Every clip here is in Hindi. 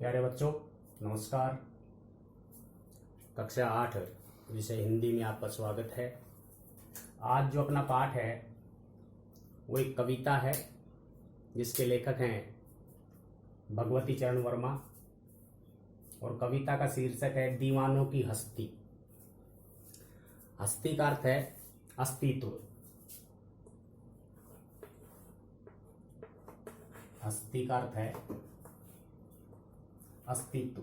प्यारे बच्चों, नमस्कार। कक्षा 8 विषय हिंदी में आपका स्वागत है। आज जो अपना पाठ है वो एक कविता है जिसके लेखक हैं भगवती चरण वर्मा, और कविता का शीर्षक है दीवानों की हस्ती। हस्ती का अर्थ है अस्तित्व। हस्ती का अर्थ है अस्तित्व।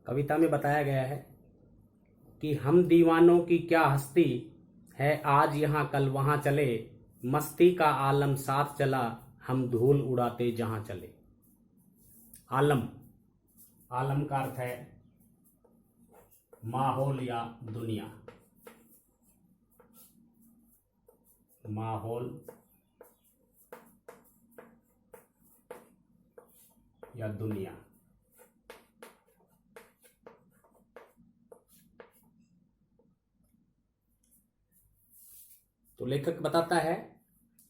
कविता में बताया गया है कि हम दीवानों की क्या हस्ती है, आज यहाँ कल वहां चले, मस्ती का आलम साथ चला, हम धूल उड़ाते जहां चले। आलम, आलम का अर्थ है माहौल या दुनिया। माहौल या दुनिया। तो लेखक बताता है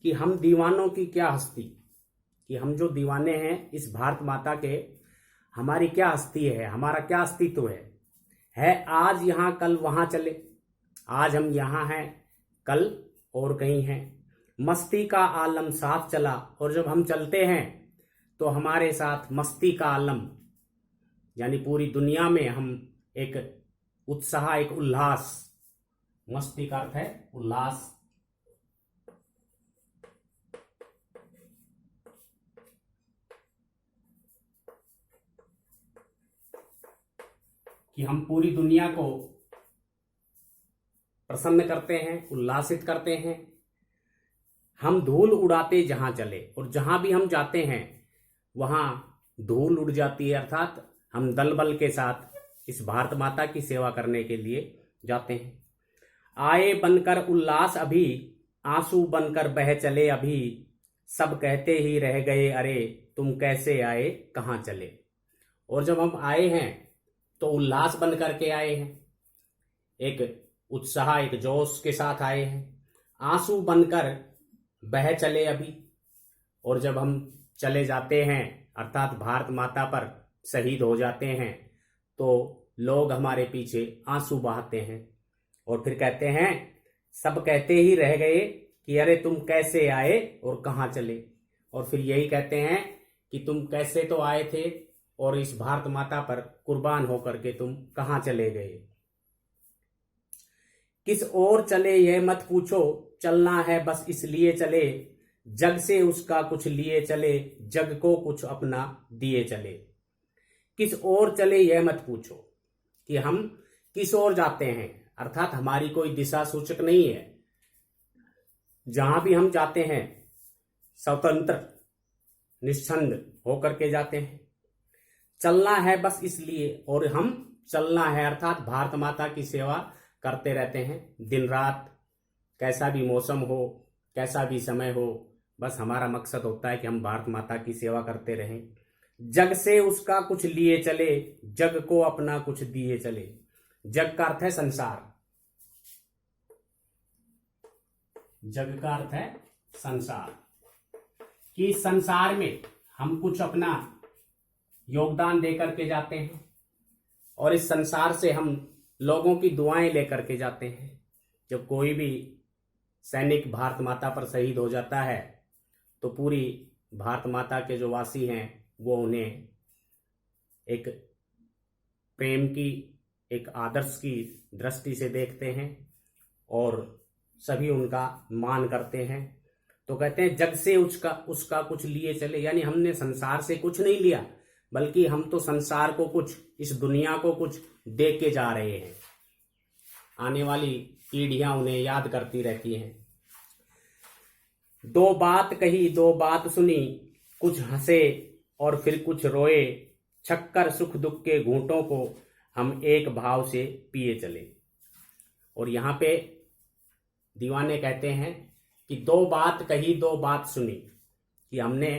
कि हम दीवानों की क्या हस्ती, कि हम जो दीवाने हैं इस भारत माता के, हमारी क्या हस्ती है, हमारा क्या अस्तित्व है आज यहाँ कल वहां चले। आज हम यहाँ हैं, कल और कहीं हैं। मस्ती का आलम साथ चला, और जब हम चलते हैं तो हमारे साथ मस्ती का आलम यानी पूरी दुनिया में हम एक उत्साह, एक उल्लास। मस्ती का अर्थ है उल्लास। कि हम पूरी दुनिया को प्रसन्न करते हैं, उल्लासित करते हैं। हम धूल उड़ाते जहां चले, और जहां भी हम जाते हैं वहां धूल उड़ जाती है, अर्थात हम दल बल के साथ इस भारत माता की सेवा करने के लिए जाते हैं। आए बनकर उल्लास अभी, आंसू बनकर बह चले अभी, सब कहते ही रह गए अरे, तुम कैसे आए कहां चले। और जब हम आए हैं तो उल्लास बन करके आए हैं, एक उत्साह, एक जोश के साथ आए हैं। आंसू बनकर बह चले अभी, और जब हम चले जाते हैं अर्थात भारत माता पर शहीद हो जाते हैं तो लोग हमारे पीछे आंसू बहाते हैं और फिर कहते हैं, सब कहते ही रह गए कि अरे तुम कैसे आए और कहां चले। और फिर यही कहते हैं कि तुम कैसे तो आए थे और इस भारत माता पर कुर्बान होकर के तुम कहां चले गए। किस ओर चले यह मत पूछो, चलना है बस इसलिए चले, जग से उसका कुछ लिए चले, जग को कुछ अपना दिए चले। किस ओर चले यह मत पूछो, कि हम किस ओर जाते हैं, अर्थात हमारी कोई दिशा सूचक नहीं है। जहां भी हम जाते हैं स्वतंत्र निश्चंद होकर के जाते हैं। चलना है बस इसलिए, और हम चलना है अर्थात भारत माता की सेवा करते रहते हैं दिन रात। कैसा भी मौसम हो, कैसा भी समय हो, बस हमारा मकसद होता है कि हम भारत माता की सेवा करते रहें। जग से उसका कुछ लिए चले, जग को अपना कुछ दिए चले। जग का अर्थ है संसार। जग का अर्थ है संसार, कि संसार में हम कुछ अपना योगदान देकर के जाते हैं, और इस संसार से हम लोगों की दुआएं लेकर के जाते हैं। जब कोई भी सैनिक भारत माता पर शहीद हो जाता है तो पूरी भारत माता के जो वासी हैं वो उन्हें एक प्रेम की, एक आदर्श की दृष्टि से देखते हैं और सभी उनका मान करते हैं। तो कहते हैं जग से उसका कुछ लिए चले, यानी हमने संसार से कुछ नहीं लिया, बल्कि हम तो संसार को कुछ, इस दुनिया को कुछ दे के जा रहे हैं। आने वाली पीढ़ियां उन्हें याद करती रहती हैं। दो बात कही दो बात सुनी, कुछ हंसे और फिर कुछ रोए, छक्कर सुख दुख के घूंटों को हम एक भाव से पिए चले। और यहाँ पे दीवाने कहते हैं कि दो बात कही दो बात सुनी, कि हमने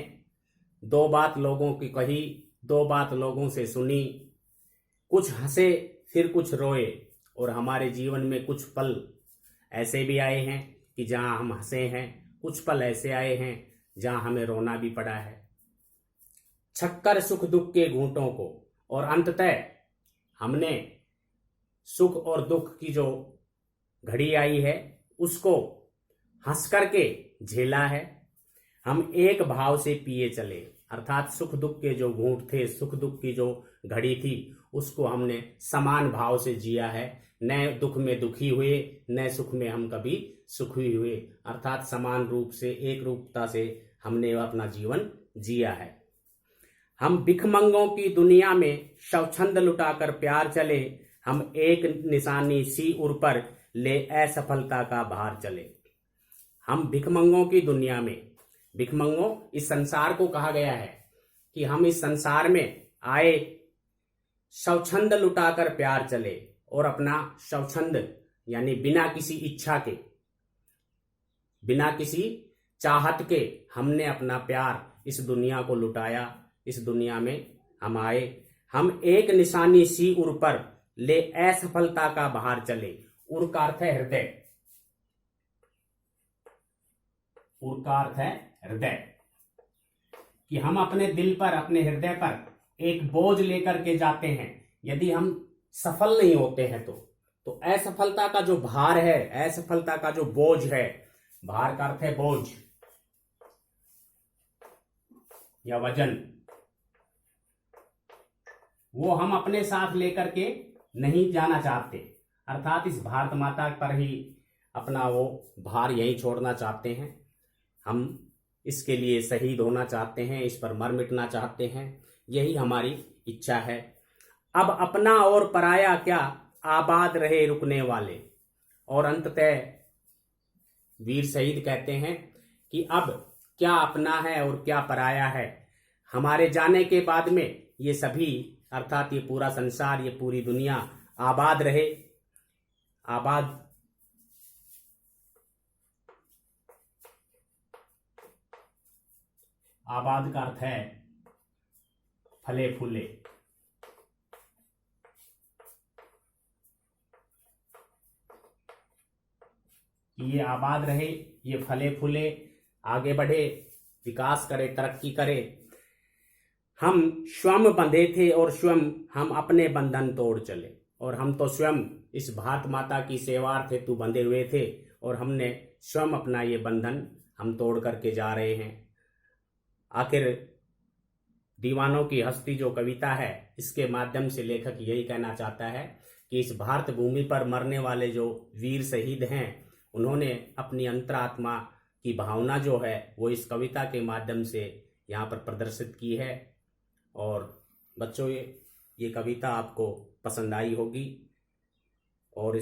दो बात लोगों की कही, दो बात लोगों से सुनी, कुछ हंसे फिर कुछ रोए, और हमारे जीवन में कुछ पल ऐसे भी आए हैं कि जहां हम हंसे हैं, कुछ पल ऐसे आए हैं जहां हमें रोना भी पड़ा है। छक्कर सुख दुख के घूंटों को, और अंततः हमने सुख और दुख की जो घड़ी आई है उसको हंस करके झेला है। हम एक भाव से पिए चले, अर्थात सुख दुख के जो घूंट थे, सुख दुख की जो घड़ी थी, उसको हमने समान भाव से जिया है। न दुख में दुखी हुए, न सुख में हम कभी सुखी हुए, अर्थात समान रूप से, एक रूपता से हमने अपना जीवन जिया है। हम भिखमंगों की दुनिया में स्वच्छंद लुटाकर प्यार चले, हम एक निशानी सी उर पर ले असफलता का भार चले। हम भिखमंगों की दुनिया में, भिखमंगों इस संसार को कहा गया है कि हम इस संसार में आए स्वच्छंद लुटाकर प्यार चले, और अपना स्वच्छंद यानी बिना किसी इच्छा के, बिना किसी चाहत के हमने अपना प्यार इस दुनिया को लुटाया। इस दुनिया में हम आए, हम एक निशानी सी उर पर ले असफलता का बाहर चले। उर का अर्थ है हृदय, उर का अर्थ है हृदय, कि हम अपने दिल पर, अपने हृदय पर एक बोझ लेकर के जाते हैं। यदि हम सफल नहीं होते हैं तो असफलता का जो भार है, असफलता का जो बोझ है, भार का अर्थ है बोझ या वजन, वो हम अपने साथ लेकर के नहीं जाना चाहते, अर्थात इस भारत माता पर ही अपना वो भार यहीं छोड़ना चाहते हैं। हम इसके लिए शहीद होना चाहते हैं, इस पर मर मिटना चाहते हैं, यही हमारी इच्छा है। अब अपना और पराया क्या, आबाद रहे रुकने वाले। और अंततः वीर शहीद कहते हैं कि अब क्या अपना है और क्या पराया है, हमारे जाने के बाद में ये सभी, अर्थात ये पूरा संसार, ये पूरी दुनिया आबाद रहे। आबाद आबाद का अर्थ है फले फूले। ये आबाद रहे, ये फले फूले, आगे बढ़े, विकास करे, तरक्की करे। हम स्वयं बंधे थे और स्वयं हम अपने बंधन तोड़ चले, और हम तो स्वयं इस भारत माता की सेवार्थ हेतु बंधे हुए थे, और हमने स्वयं अपना ये बंधन हम तोड़ करके जा रहे हैं। आखिर दीवानों की हस्ती जो कविता है, इसके माध्यम से लेखक यही कहना चाहता है कि इस भारत भूमि पर मरने वाले जो वीर शहीद हैं, उन्होंने अपनी अंतरात्मा की भावना जो है वो इस कविता के माध्यम से यहाँ पर प्रदर्शित की है। और बच्चों, ये कविता आपको पसंद आई होगी, और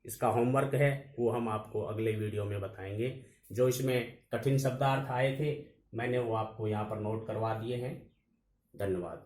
इसका होमवर्क है वो हम आपको अगले वीडियो में बताएंगे। जो इसमें कठिन शब्दार्थ आए थे, मैंने वो आपको यहाँ पर नोट करवा दिए हैं। धन्यवाद।